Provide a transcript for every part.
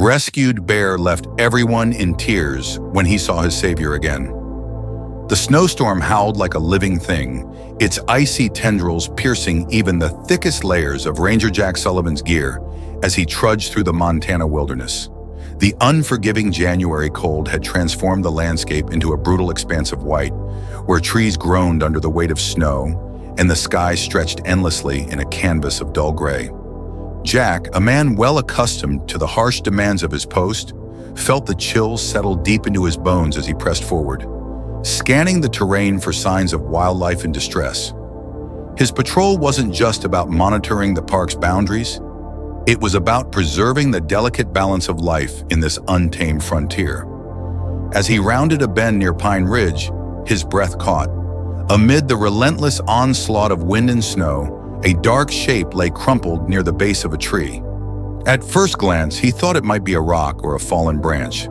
Rescued bear left everyone in tears when he saw his savior again. The snowstorm howled like a living thing, its icy tendrils piercing even the thickest layers of Ranger Jack Sullivan's gear as he trudged through the Montana wilderness. The unforgiving January cold had transformed the landscape into a brutal expanse of white, where trees groaned under the weight of snow and the sky stretched endlessly in a canvas of dull gray. Jack, a man well accustomed to the harsh demands of his post, felt the chills settle deep into his bones as he pressed forward, scanning the terrain for signs of wildlife in distress. His patrol wasn't just about monitoring the park's boundaries. It was about preserving the delicate balance of life in this untamed frontier. As he rounded a bend near Pine Ridge, his breath caught. Amid the relentless onslaught of wind and snow, a dark shape lay crumpled near the base of a tree. At first glance, he thought it might be a rock or a fallen branch,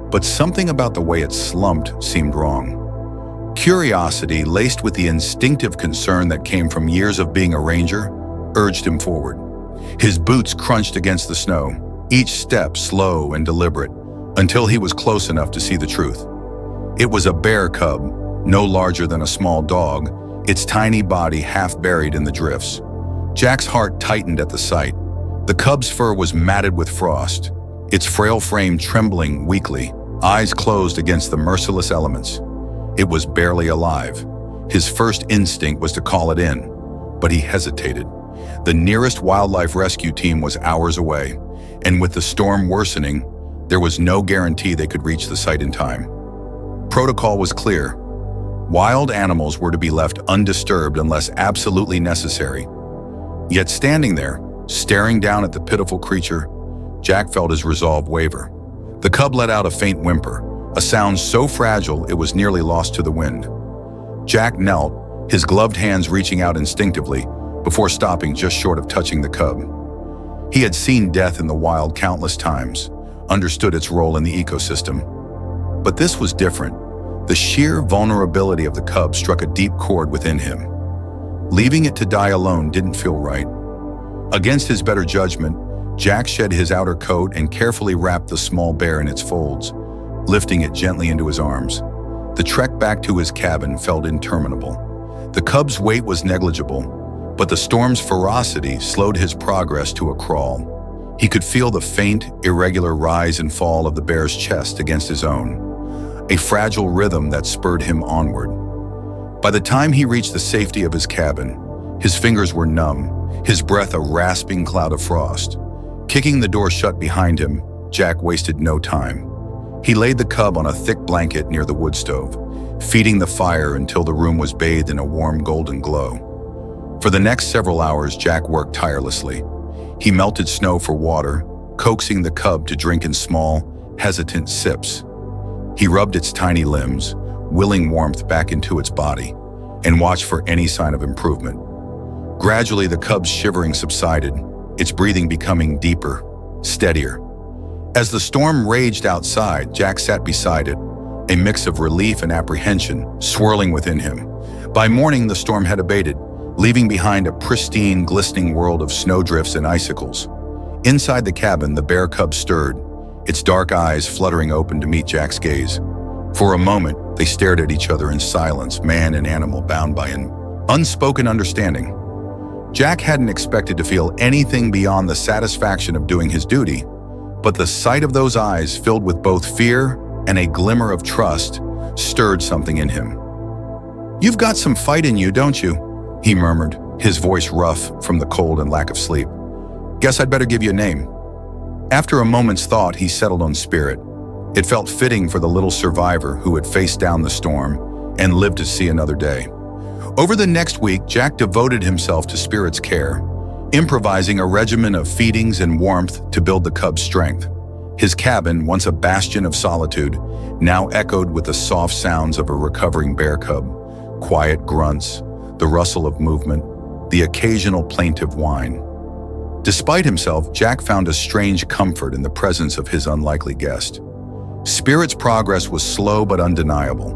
but something about the way it slumped seemed wrong. Curiosity, laced with the instinctive concern that came from years of being a ranger, urged him forward. His boots crunched against the snow, each step slow and deliberate, until he was close enough to see the truth. It was a bear cub, no larger than a small dog, its tiny body half buried in the drifts. Jack's heart tightened at the sight. The cub's fur was matted with frost, its frail frame trembling weakly, eyes closed against the merciless elements. It was barely alive. His first instinct was to call it in, but he hesitated. The nearest wildlife rescue team was hours away, and with the storm worsening, there was no guarantee they could reach the site in time. Protocol was clear. Wild animals were to be left undisturbed unless absolutely necessary. Yet standing there, staring down at the pitiful creature, Jack felt his resolve waver. The cub let out a faint whimper, a sound so fragile it was nearly lost to the wind. Jack knelt, his gloved hands reaching out instinctively, before stopping just short of touching the cub. He had seen death in the wild countless times, understood its role in the ecosystem. But this was different. The sheer vulnerability of the cub struck a deep chord within him. Leaving it to die alone didn't feel right. Against his better judgment, Jack shed his outer coat and carefully wrapped the small bear in its folds, lifting it gently into his arms. The trek back to his cabin felt interminable. The cub's weight was negligible, but the storm's ferocity slowed his progress to a crawl. He could feel the faint, irregular rise and fall of the bear's chest against his own, a fragile rhythm that spurred him onward. By the time he reached the safety of his cabin, his fingers were numb, his breath a rasping cloud of frost. Kicking the door shut behind him, Jack wasted no time. He laid the cub on a thick blanket near the wood stove, feeding the fire until the room was bathed in a warm golden glow. For the next several hours, Jack worked tirelessly. He melted snow for water, coaxing the cub to drink in small, hesitant sips. He rubbed its tiny limbs, willing warmth back into its body, and watched for any sign of improvement. Gradually, the cub's shivering subsided, its breathing becoming deeper, steadier. As the storm raged outside, Jack sat beside it, a mix of relief and apprehension swirling within him. By morning, the storm had abated, leaving behind a pristine, glistening world of snowdrifts and icicles. Inside the cabin, the bear cub stirred, its dark eyes fluttering open to meet Jack's gaze. For a moment, they stared at each other in silence, man and animal bound by an unspoken understanding. Jack hadn't expected to feel anything beyond the satisfaction of doing his duty, but the sight of those eyes, filled with both fear and a glimmer of trust, stirred something in him. "You've got some fight in you, don't you?" he murmured, his voice rough from the cold and lack of sleep. "Guess I'd better give you a name." After a moment's thought, he settled on Spirit. It felt fitting for the little survivor who had faced down the storm and lived to see another day. Over the next week, Jack devoted himself to Spirit's care, improvising a regimen of feedings and warmth to build the cub's strength. His cabin, once a bastion of solitude, now echoed with the soft sounds of a recovering bear cub, quiet grunts, the rustle of movement, the occasional plaintive whine. Despite himself, Jack found a strange comfort in the presence of his unlikely guest. Spirit's progress was slow but undeniable.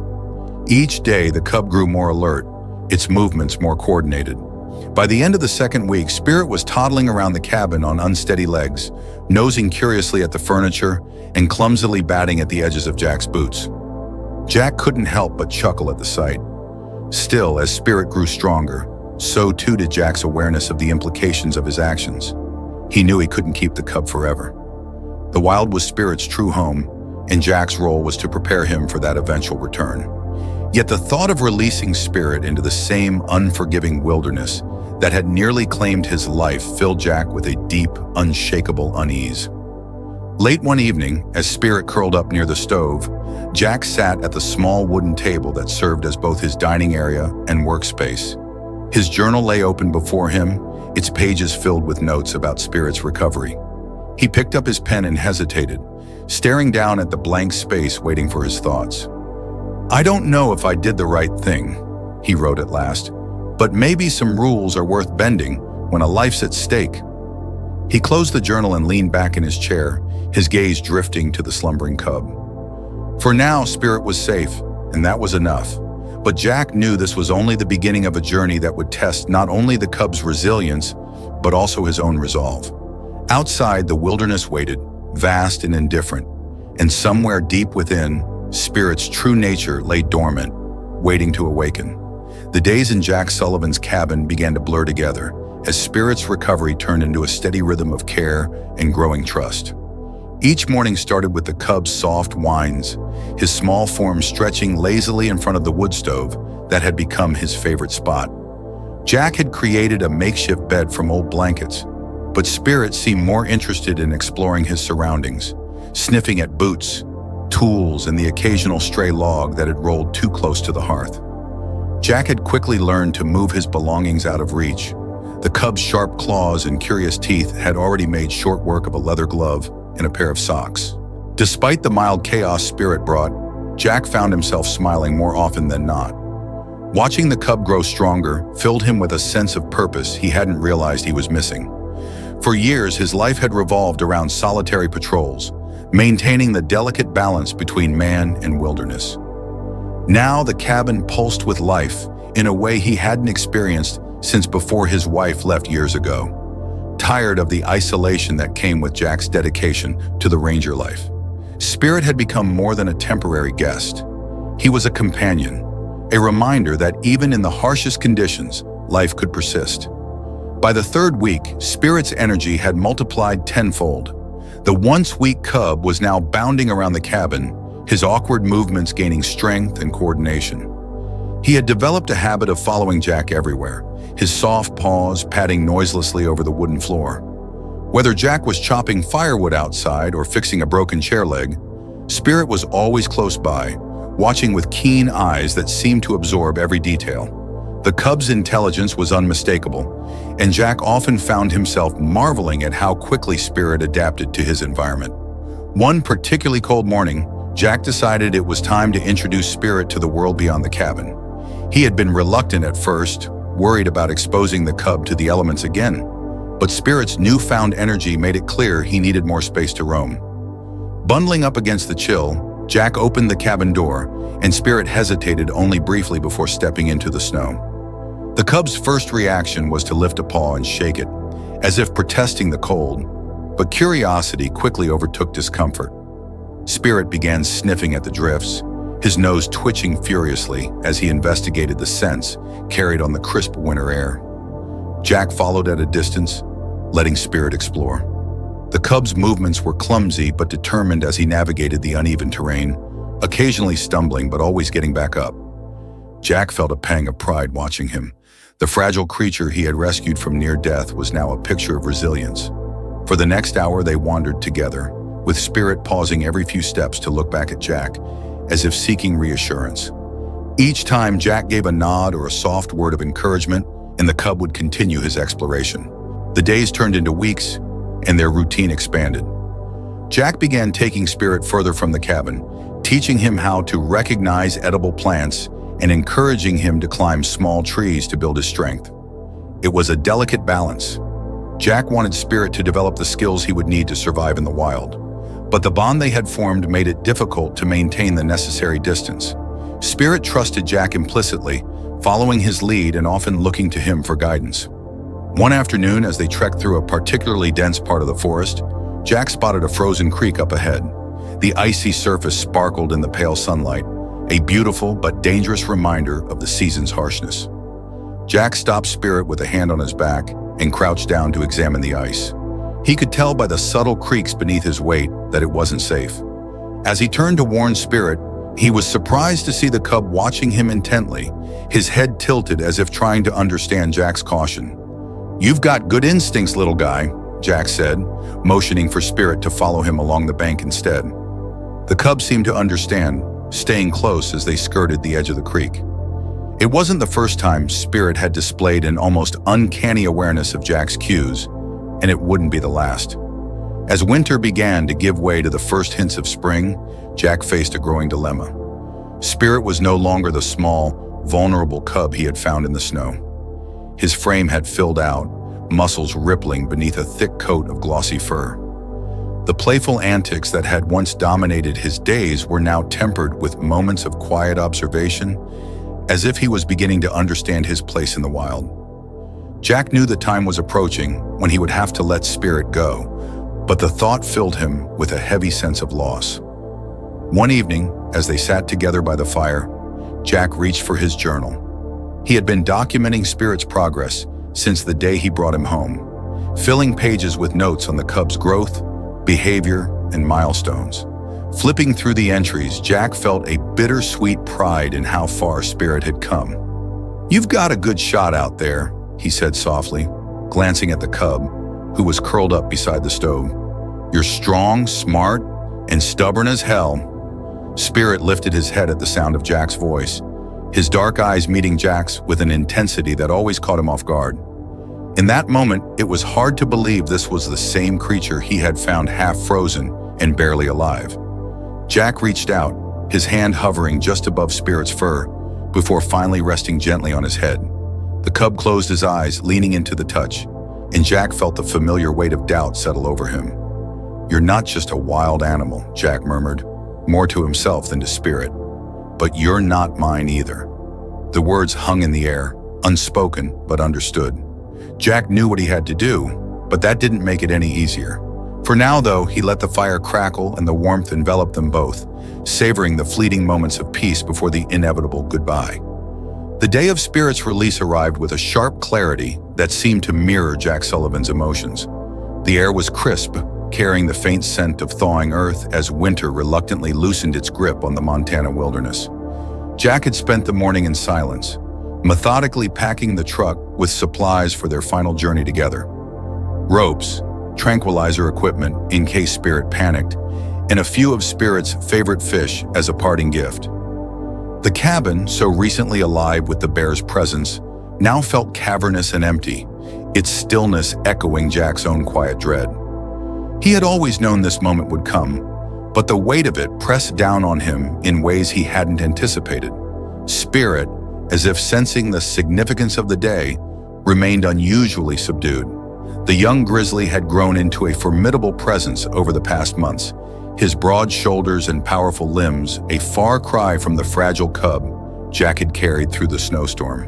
Each day, the cub grew more alert, its movements more coordinated. By the end of the second week, Spirit was toddling around the cabin on unsteady legs, nosing curiously at the furniture and clumsily batting at the edges of Jack's boots. Jack couldn't help but chuckle at the sight. Still, as Spirit grew stronger, so too did Jack's awareness of the implications of his actions. He knew he couldn't keep the cub forever. The wild was Spirit's true home, and Jack's role was to prepare him for that eventual return. Yet the thought of releasing Spirit into the same unforgiving wilderness that had nearly claimed his life filled Jack with a deep, unshakable unease. Late one evening, as Spirit curled up near the stove, Jack sat at the small wooden table that served as both his dining area and workspace. His journal lay open before him, its pages filled with notes about Spirit's recovery. He picked up his pen and hesitated, staring down at the blank space waiting for his thoughts. "I don't know if I did the right thing," he wrote at last, "but maybe some rules are worth bending when a life's at stake." He closed the journal and leaned back in his chair, his gaze drifting to the slumbering cub. For now, Spirit was safe, and that was enough. But Jack knew this was only the beginning of a journey that would test not only the cub's resilience, but also his own resolve. Outside, the wilderness waited, vast and indifferent, and somewhere deep within, Spirit's true nature lay dormant, waiting to awaken. The days in Jack Sullivan's cabin began to blur together, as Spirit's recovery turned into a steady rhythm of care and growing trust. Each morning started with the cub's soft whines, his small form stretching lazily in front of the wood stove that had become his favorite spot. Jack had created a makeshift bed from old blankets, but Spirit seemed more interested in exploring his surroundings, sniffing at boots, tools, and the occasional stray log that had rolled too close to the hearth. Jack had quickly learned to move his belongings out of reach. The cub's sharp claws and curious teeth had already made short work of a leather glove and a pair of socks. Despite the mild chaos Spirit brought, Jack found himself smiling more often than not. Watching the cub grow stronger filled him with a sense of purpose he hadn't realized he was missing. For years, his life had revolved around solitary patrols, maintaining the delicate balance between man and wilderness. Now the cabin pulsed with life in a way he hadn't experienced since before his wife left years ago. Tired of the isolation that came with Jack's dedication to the ranger life, Spirit had become more than a temporary guest. He was a companion, a reminder that even in the harshest conditions, life could persist. By the third week, Spirit's energy had multiplied tenfold. The once weak cub was now bounding around the cabin, his awkward movements gaining strength and coordination. He had developed a habit of following Jack everywhere, his soft paws padding noiselessly over the wooden floor. Whether Jack was chopping firewood outside or fixing a broken chair leg, Spirit was always close by, watching with keen eyes that seemed to absorb every detail. The cub's intelligence was unmistakable, and Jack often found himself marveling at how quickly Spirit adapted to his environment. One particularly cold morning, Jack decided it was time to introduce Spirit to the world beyond the cabin. He had been reluctant at first, worried about exposing the cub to the elements again, but Spirit's newfound energy made it clear he needed more space to roam. Bundling up against the chill, Jack opened the cabin door, and Spirit hesitated only briefly before stepping into the snow. The cub's first reaction was to lift a paw and shake it, as if protesting the cold, but curiosity quickly overtook discomfort. Spirit began sniffing at the drifts, his nose twitching furiously as he investigated the scents carried on the crisp winter air. Jack followed at a distance, letting Spirit explore. The cub's movements were clumsy but determined as he navigated the uneven terrain, occasionally stumbling but always getting back up. Jack felt a pang of pride watching him. The fragile creature he had rescued from near death was now a picture of resilience. For the next hour, they wandered together, with Spirit pausing every few steps to look back at Jack, as if seeking reassurance. Each time, Jack gave a nod or a soft word of encouragement, and the cub would continue his exploration. The days turned into weeks, and their routine expanded. Jack began taking Spirit further from the cabin, teaching him how to recognize edible plants and encouraging him to climb small trees to build his strength. It was a delicate balance. Jack wanted Spirit to develop the skills he would need to survive in the wild, but the bond they had formed made it difficult to maintain the necessary distance. Spirit trusted Jack implicitly, following his lead and often looking to him for guidance. One afternoon, as they trekked through a particularly dense part of the forest, Jack spotted a frozen creek up ahead. The icy surface sparkled in the pale sunlight, a beautiful but dangerous reminder of the season's harshness. Jack stopped Spirit with a hand on his back and crouched down to examine the ice. He could tell by the subtle creaks beneath his weight that it wasn't safe. As he turned to warn Spirit, he was surprised to see the cub watching him intently, his head tilted as if trying to understand Jack's caution. "You've got good instincts, little guy," Jack said, motioning for Spirit to follow him along the bank instead. The cub seemed to understand, staying close as they skirted the edge of the creek. It wasn't the first time Spirit had displayed an almost uncanny awareness of Jack's cues, and it wouldn't be the last. As winter began to give way to the first hints of spring, Jack faced a growing dilemma. Spirit was no longer the small, vulnerable cub he had found in the snow. His frame had filled out, muscles rippling beneath a thick coat of glossy fur. The playful antics that had once dominated his days were now tempered with moments of quiet observation, as if he was beginning to understand his place in the wild. Jack knew the time was approaching when he would have to let Spirit go, but the thought filled him with a heavy sense of loss. One evening, as they sat together by the fire, Jack reached for his journal. He had been documenting Spirit's progress since the day he brought him home, filling pages with notes on the cub's growth, behavior, and milestones. Flipping through the entries, Jack felt a bittersweet pride in how far Spirit had come. "You've got a good shot out there," he said softly, glancing at the cub, who was curled up beside the stove. "You're strong, smart, and stubborn as hell." Spirit lifted his head at the sound of Jack's voice, his dark eyes meeting Jack's with an intensity that always caught him off guard. In that moment, it was hard to believe this was the same creature he had found half frozen and barely alive. Jack reached out, his hand hovering just above Spirit's fur, before finally resting gently on his head. The cub closed his eyes, leaning into the touch, and Jack felt the familiar weight of doubt settle over him. "You're not just a wild animal," Jack murmured, more to himself than to Spirit. "But you're not mine either." The words hung in the air, unspoken but understood. Jack knew what he had to do, but that didn't make it any easier. For now, though, he let the fire crackle and the warmth envelop them both, savoring the fleeting moments of peace before the inevitable goodbye. The day of Spirit's release arrived with a sharp clarity that seemed to mirror Jack Sullivan's emotions. The air was crisp, carrying the faint scent of thawing earth as winter reluctantly loosened its grip on the Montana wilderness. Jack had spent the morning in silence, methodically packing the truck with supplies for their final journey together. Ropes, tranquilizer equipment in case Spirit panicked, and a few of Spirit's favorite fish as a parting gift. The cabin, so recently alive with the bear's presence, now felt cavernous and empty, its stillness echoing Jack's own quiet dread. He had always known this moment would come, but the weight of it pressed down on him in ways he hadn't anticipated. Spirit, as if sensing the significance of the day, remained unusually subdued. The young grizzly had grown into a formidable presence over the past months, his broad shoulders and powerful limbs a far cry from the fragile cub Jack had carried through the snowstorm.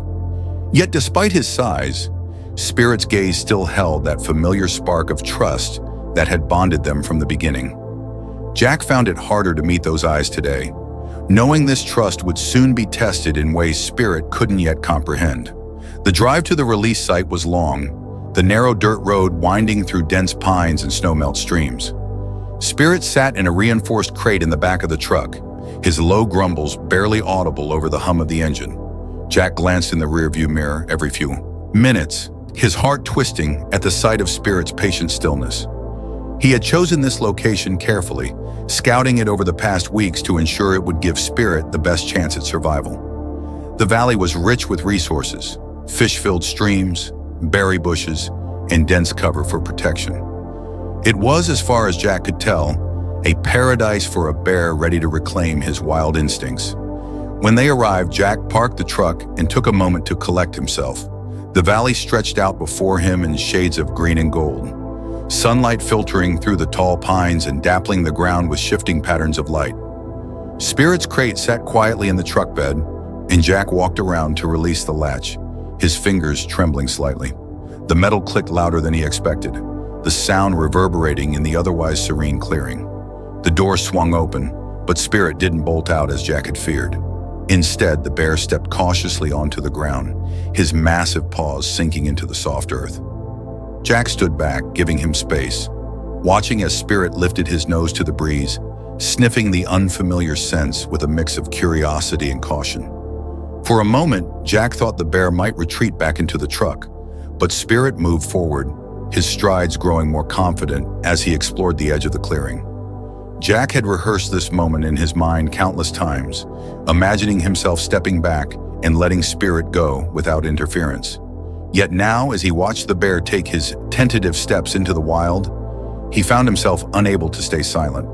Yet despite his size, Spirit's gaze still held that familiar spark of trust that had bonded them from the beginning. Jack found it harder to meet those eyes today, knowing this trust would soon be tested in ways Spirit couldn't yet comprehend. The drive to the release site was long, the narrow dirt road winding through dense pines and snowmelt streams. Spirit sat in a reinforced crate in the back of the truck, his low grumbles barely audible over the hum of the engine. Jack glanced in the rearview mirror every few minutes, his heart twisting at the sight of Spirit's patient stillness. He had chosen this location carefully, scouting it over the past weeks to ensure it would give Spirit the best chance at survival. The valley was rich with resources, fish-filled streams, berry bushes, and dense cover for protection. It was, as far as Jack could tell, a paradise for a bear ready to reclaim his wild instincts. When they arrived, Jack parked the truck and took a moment to collect himself. The valley stretched out before him in shades of green and gold, sunlight filtering through the tall pines and dappling the ground with shifting patterns of light. Spirit's crate sat quietly in the truck bed, and Jack walked around to release the latch, his fingers trembling slightly. The metal clicked louder than he expected, the sound reverberating in the otherwise serene clearing. The door swung open, but Spirit didn't bolt out as Jack had feared. Instead, the bear stepped cautiously onto the ground, his massive paws sinking into the soft earth. Jack stood back, giving him space, watching as Spirit lifted his nose to the breeze, sniffing the unfamiliar scents with a mix of curiosity and caution. For a moment, Jack thought the bear might retreat back into the truck, but Spirit moved forward, his strides growing more confident as he explored the edge of the clearing. Jack had rehearsed this moment in his mind countless times, imagining himself stepping back and letting Spirit go without interference. Yet now, as he watched the bear take his tentative steps into the wild, he found himself unable to stay silent.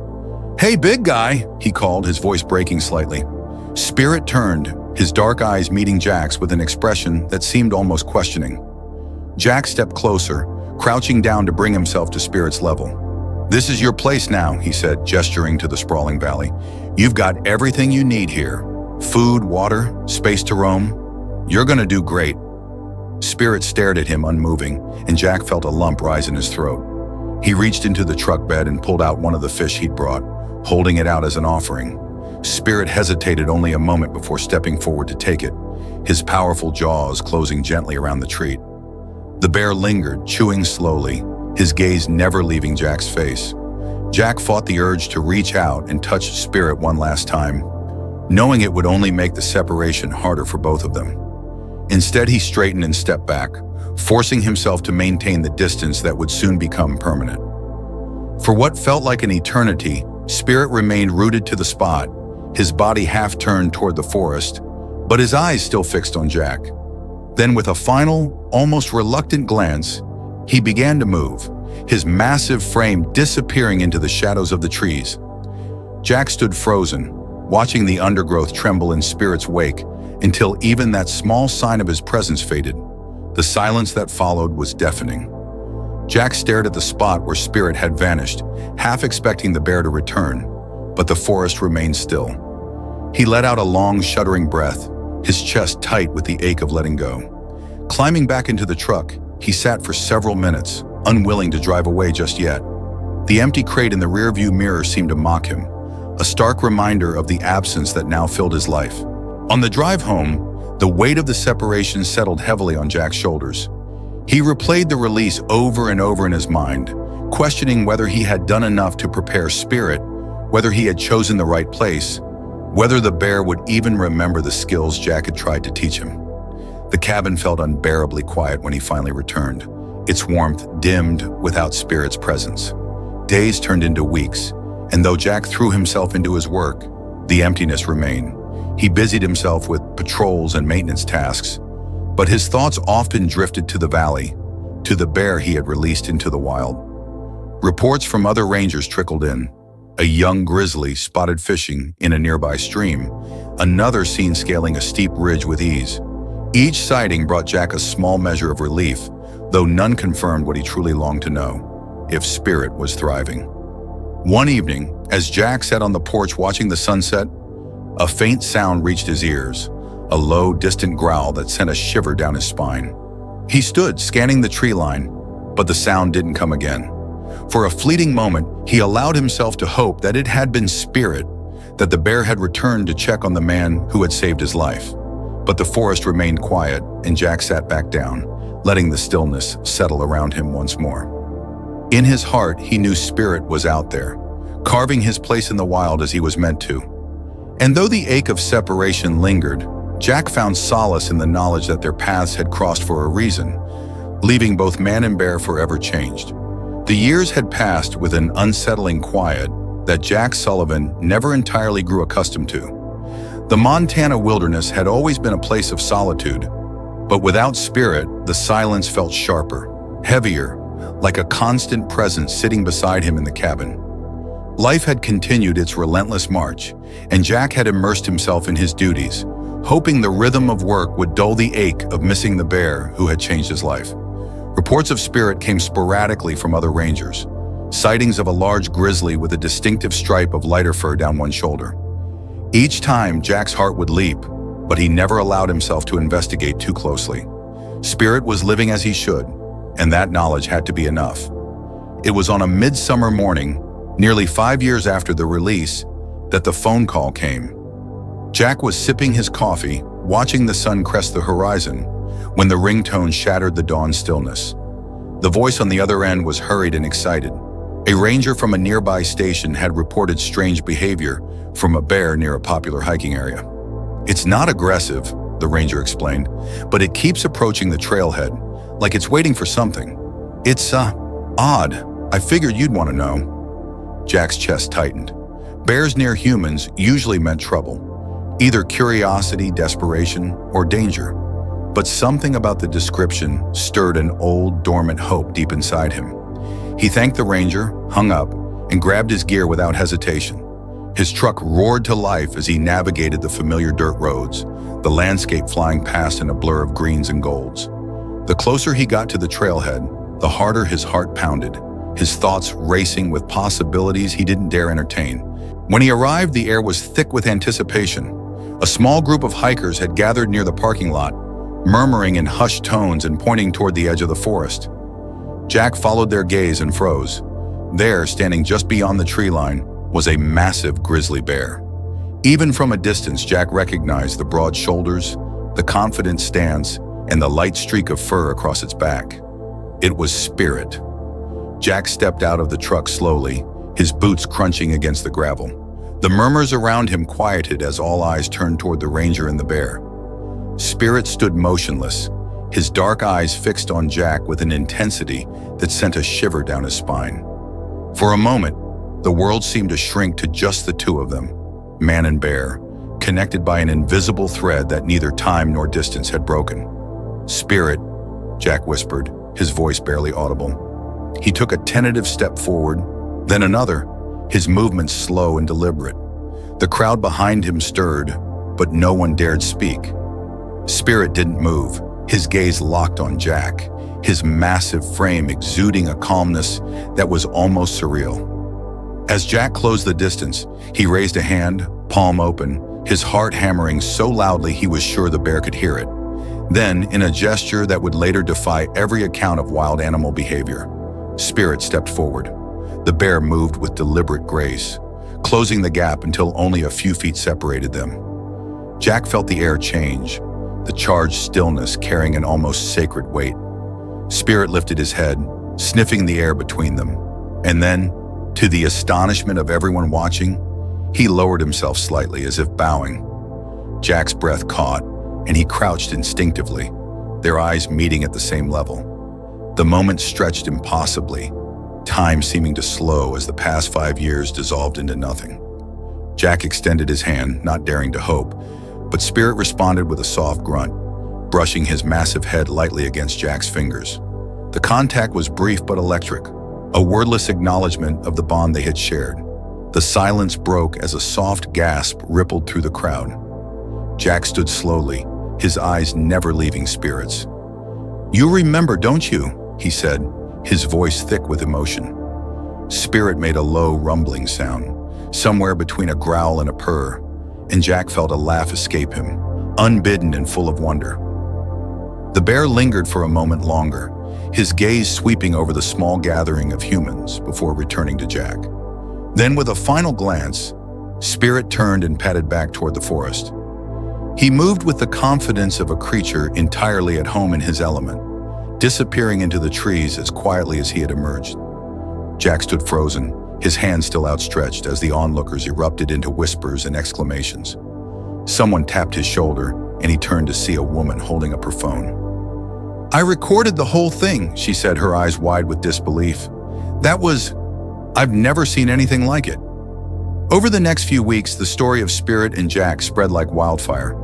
"Hey, big guy," he called, his voice breaking slightly. Spirit turned, his dark eyes meeting Jack's with an expression that seemed almost questioning. Jack stepped closer, crouching down to bring himself to Spirit's level. "This is your place now," he said, gesturing to the sprawling valley. "You've got everything you need here. Food, water, space to roam. You're gonna do great." Spirit stared at him unmoving, and Jack felt a lump rise in his throat. He reached into the truck bed and pulled out one of the fish he'd brought, holding it out as an offering. Spirit hesitated only a moment before stepping forward to take it, his powerful jaws closing gently around the treat. The bear lingered, chewing slowly, his gaze never leaving Jack's face. Jack fought the urge to reach out and touch Spirit one last time, knowing it would only make the separation harder for both of them. Instead, he straightened and stepped back, forcing himself to maintain the distance that would soon become permanent. For what felt like an eternity, Spirit remained rooted to the spot, his body half turned toward the forest, but his eyes still fixed on Jack. Then, with a final, almost reluctant glance, he began to move, his massive frame disappearing into the shadows of the trees. Jack stood frozen, watching the undergrowth tremble in Spirit's wake until even that small sign of his presence faded. The silence that followed was deafening. Jack stared at the spot where Spirit had vanished, half expecting the bear to return, but the forest remained still. He let out a long, shuddering breath, his chest tight with the ache of letting go. Climbing back into the truck, he sat for several minutes, unwilling to drive away just yet. The empty crate in the rearview mirror seemed to mock him, a stark reminder of the absence that now filled his life. On the drive home, the weight of the separation settled heavily on Jack's shoulders. He replayed the release over and over in his mind, questioning whether he had done enough to prepare Spirit, whether he had chosen the right place, whether the bear would even remember the skills Jack had tried to teach him. The cabin felt unbearably quiet when he finally returned, its warmth dimmed without Spirit's presence. Days turned into weeks, and though Jack threw himself into his work, the emptiness remained. He busied himself with patrols and maintenance tasks, but his thoughts often drifted to the valley, to the bear he had released into the wild. Reports from other rangers trickled in. A young grizzly spotted fishing in a nearby stream, another seen scaling a steep ridge with ease. Each sighting brought Jack a small measure of relief, though none confirmed what he truly longed to know, if Spirit was thriving. One evening, as Jack sat on the porch watching the sunset, a faint sound reached his ears, a low, distant growl that sent a shiver down his spine. He stood, scanning the tree line, but the sound didn't come again. For a fleeting moment, he allowed himself to hope that it had been Spirit, that the bear had returned to check on the man who had saved his life. But the forest remained quiet, and Jack sat back down, letting the stillness settle around him once more. In his heart, he knew Spirit was out there, carving his place in the wild as he was meant to. And though the ache of separation lingered, Jack found solace in the knowledge that their paths had crossed for a reason, leaving both man and bear forever changed. The years had passed with an unsettling quiet that Jack Sullivan never entirely grew accustomed to. The Montana wilderness had always been a place of solitude, but without Spirit, the silence felt sharper, heavier, like a constant presence sitting beside him in the cabin. Life had continued its relentless march, and Jack had immersed himself in his duties, hoping the rhythm of work would dull the ache of missing the bear who had changed his life. Reports of Spirit came sporadically from other rangers, sightings of a large grizzly with a distinctive stripe of lighter fur down one shoulder. Each time, Jack's heart would leap, but he never allowed himself to investigate too closely. Spirit was living as he should, and that knowledge had to be enough. It was on a midsummer morning, nearly 5 years after the release, that the phone call came. Jack was sipping his coffee, watching the sun crest the horizon, when the ringtone shattered the dawn stillness. The voice on the other end was hurried and excited. A ranger from a nearby station had reported strange behavior from a bear near a popular hiking area. "It's not aggressive," the ranger explained, "but it keeps approaching the trailhead, like it's waiting for something. It's, odd. I figured you'd want to know." Jack's chest tightened. Bears near humans usually meant trouble. Either curiosity, desperation, or danger. But something about the description stirred an old, dormant hope deep inside him. He thanked the ranger, hung up, and grabbed his gear without hesitation. His truck roared to life as he navigated the familiar dirt roads, the landscape flying past in a blur of greens and golds. The closer he got to the trailhead, the harder his heart pounded, his thoughts racing with possibilities he didn't dare entertain. When he arrived, the air was thick with anticipation. A small group of hikers had gathered near the parking lot, murmuring in hushed tones and pointing toward the edge of the forest. Jack followed their gaze and froze. There, standing just beyond the tree line, was a massive grizzly bear. Even from a distance, Jack recognized the broad shoulders, the confident stance, and the light streak of fur across its back. It was Spirit. Jack stepped out of the truck slowly, his boots crunching against the gravel. The murmurs around him quieted as all eyes turned toward the ranger and the bear. Spirit stood motionless, his dark eyes fixed on Jack with an intensity that sent a shiver down his spine. For a moment, the world seemed to shrink to just the two of them, man and bear, connected by an invisible thread that neither time nor distance had broken. "Spirit," Jack whispered, his voice barely audible. He took a tentative step forward, then another, his movements slow and deliberate. The crowd behind him stirred, but no one dared speak. Spirit didn't move, his gaze locked on Jack, his massive frame exuding a calmness that was almost surreal. As Jack closed the distance, he raised a hand, palm open, his heart hammering so loudly he was sure the bear could hear it. Then, in a gesture that would later defy every account of wild animal behavior, Spirit stepped forward. The bear moved with deliberate grace, closing the gap until only a few feet separated them. Jack felt the air change, the charged stillness carrying an almost sacred weight. Spirit lifted his head, sniffing the air between them, and then, to the astonishment of everyone watching, he lowered himself slightly as if bowing. Jack's breath caught, and he crouched instinctively, their eyes meeting at the same level. The moment stretched impossibly, time seeming to slow as the past 5 years dissolved into nothing. Jack extended his hand, not daring to hope, but Spirit responded with a soft grunt, brushing his massive head lightly against Jack's fingers. The contact was brief but electric, a wordless acknowledgement of the bond they had shared. The silence broke as a soft gasp rippled through the crowd. Jack stood slowly, his eyes never leaving Spirit's. "You remember, don't you?" he said, his voice thick with emotion. Spirit made a low, rumbling sound, somewhere between a growl and a purr, and Jack felt a laugh escape him, unbidden and full of wonder. The bear lingered for a moment longer, his gaze sweeping over the small gathering of humans before returning to Jack. Then, with a final glance, Spirit turned and padded back toward the forest. He moved with the confidence of a creature entirely at home in his element, disappearing into the trees as quietly as he had emerged. Jack stood frozen, his hand still outstretched as the onlookers erupted into whispers and exclamations. Someone tapped his shoulder, and he turned to see a woman holding up her phone. "I recorded the whole thing," she said, her eyes wide with disbelief. I've never seen anything like it." Over the next few weeks, the story of Spirit and Jack spread like wildfire.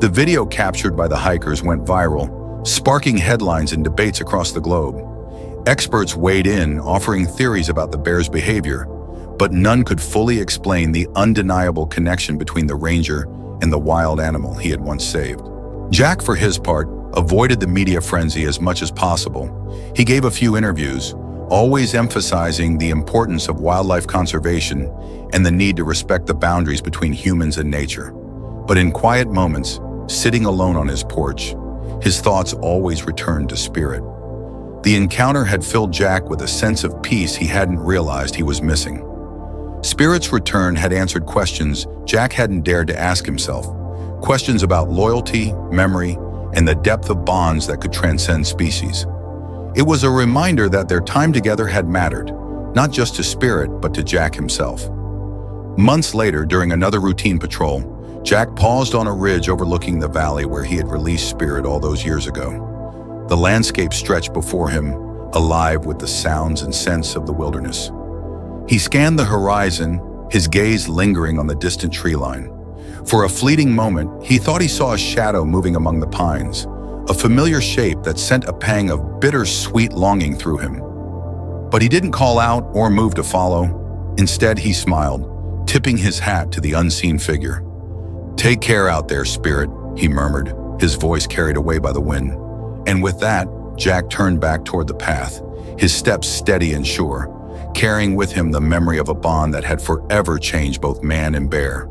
The video captured by the hikers went viral, sparking headlines and debates across the globe. Experts weighed in, offering theories about the bear's behavior, but none could fully explain the undeniable connection between the ranger and the wild animal he had once saved. Jack, for his part, avoided the media frenzy as much as possible. He gave a few interviews, always emphasizing the importance of wildlife conservation and the need to respect the boundaries between humans and nature. But in quiet moments, sitting alone on his porch. His thoughts always returned to Spirit. The encounter had filled Jack with a sense of peace he hadn't realized he was missing. Spirit's return had answered questions Jack hadn't dared to ask himself, questions about loyalty, memory, and the depth of bonds that could transcend species. It was a reminder that their time together had mattered, not just to Spirit, but to Jack himself. Months later, during another routine patrol, Jack paused on a ridge overlooking the valley where he had released Spirit all those years ago. The landscape stretched before him, alive with the sounds and scents of the wilderness. He scanned the horizon, his gaze lingering on the distant tree line. For a fleeting moment, he thought he saw a shadow moving among the pines, a familiar shape that sent a pang of bittersweet longing through him. But he didn't call out or move to follow. Instead, he smiled, tipping his hat to the unseen figure. "Take care out there, Spirit," he murmured, his voice carried away by the wind. And with that, Jack turned back toward the path, his steps steady and sure, carrying with him the memory of a bond that had forever changed both man and bear.